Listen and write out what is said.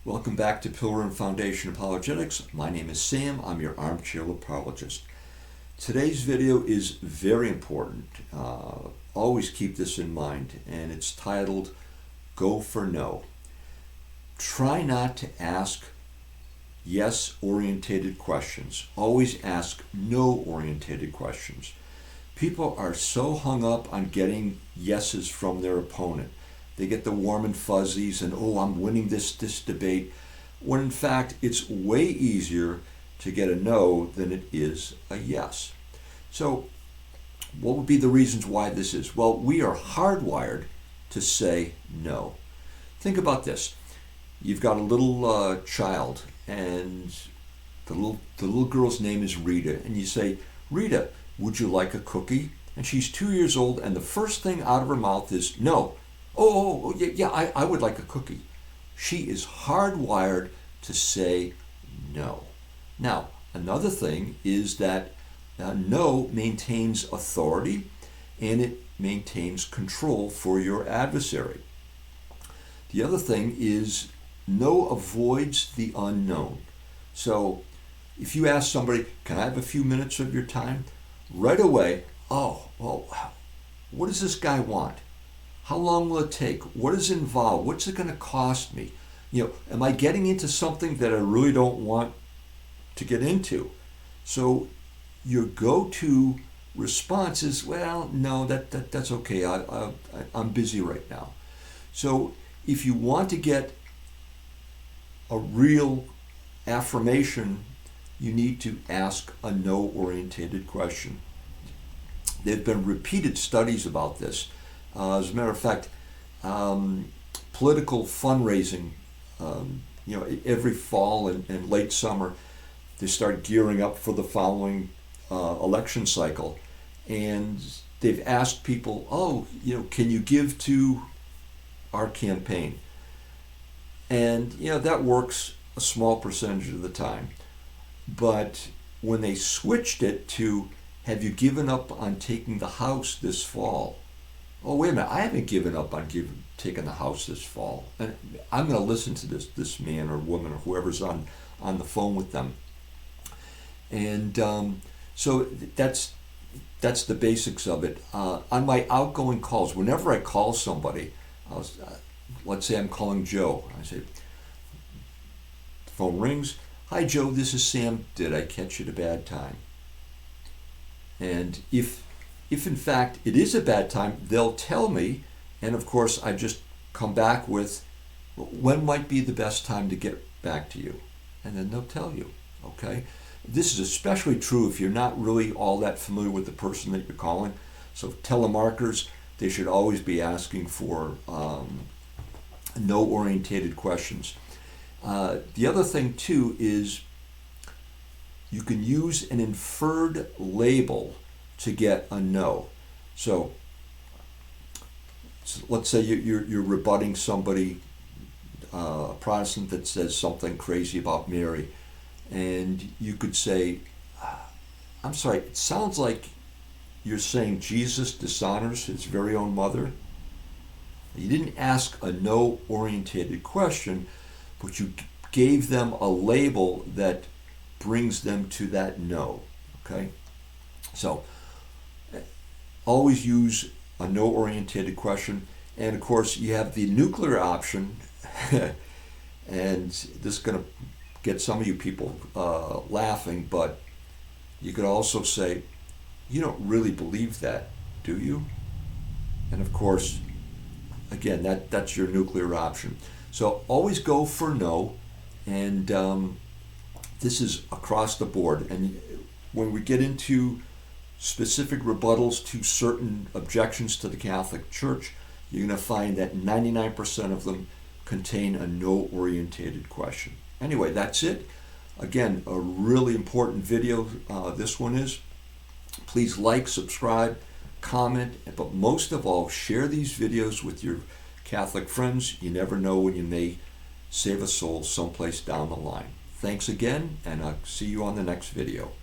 Welcome back to Pillar and Foundation Apologetics. My name is Sam. I'm your armchair apologist. Today's video is very important. Always keep this in mind, and it's titled Go for No. Try not to ask yes-orientated questions. Always ask no-orientated questions. People are so hung up on getting yeses from their opponent. They get the warm and fuzzies and, oh, I'm winning this debate, when in fact it's way easier to get a no than it is a yes. So what would be the reasons why this is? Well, we are hardwired to say no. Think about this. You've got a little child, and the little girl's name is Rita, and you say, Rita, would you like a cookie? And she's 2 years old, and the first thing out of her mouth is no. Oh, yeah, I would like a cookie. She is hardwired to say no. Now, another thing is that no maintains authority, and it maintains control for your adversary. The other thing is no avoids the unknown. So if you ask somebody, can I have a few minutes of your time? Right away, oh, well, what does this guy want? How long will it take? What is involved? What's it going to cost me? Am I getting into something that I really don't want to get into? So your go-to response is, well, no, that's okay. I'm busy right now. So if you want to get a real affirmation, you need to ask a no-orientated question. There have been repeated studies about this. As a matter of fact, political fundraising, every fall and late summer, they start gearing up for the following election cycle. And they've asked people, can you give to our campaign? And, that works a small percentage of the time. But when they switched it to, have you given up on taking the House this fall? Oh, wait a minute, I haven't given up on taking the House this fall. And I'm going to listen to this man or woman or whoever's on the phone with them. And so that's the basics of it. On my outgoing calls, whenever I call somebody, let's say I'm calling Joe. I say, the phone rings. Hi, Joe, this is Sam. Did I catch you at a bad time? And if in fact it is a bad time, they'll tell me, and of course I just come back with, when might be the best time to get back to you? And then they'll tell you, okay? This is especially true if you're not really all that familiar with the person that you're calling. So telemarketers, they should always be asking for no-orientated questions. The other thing too is you can use an inferred label to get a no. So let's say you're rebutting somebody, a Protestant that says something crazy about Mary, and you could say, I'm sorry, it sounds like you're saying Jesus dishonors his very own mother. You didn't ask a no-orientated question, but you gave them a label that brings them to that no, okay? So always use a no-orientated question. And of course, you have the nuclear option, and this is going to get some of you people laughing, but you could also say, you don't really believe that, do you? And of course, again, that's your nuclear option. So always go for no, and this is across the board. And when we get into specific rebuttals to certain objections to the Catholic Church, you're going to find that 99% of them contain a no-orientated question. Anyway, that's it. Again, a really important video, this one is. Please like, subscribe, comment, but most of all, share these videos with your Catholic friends. You never know when you may save a soul someplace down the line. Thanks again, and I'll see you on the next video.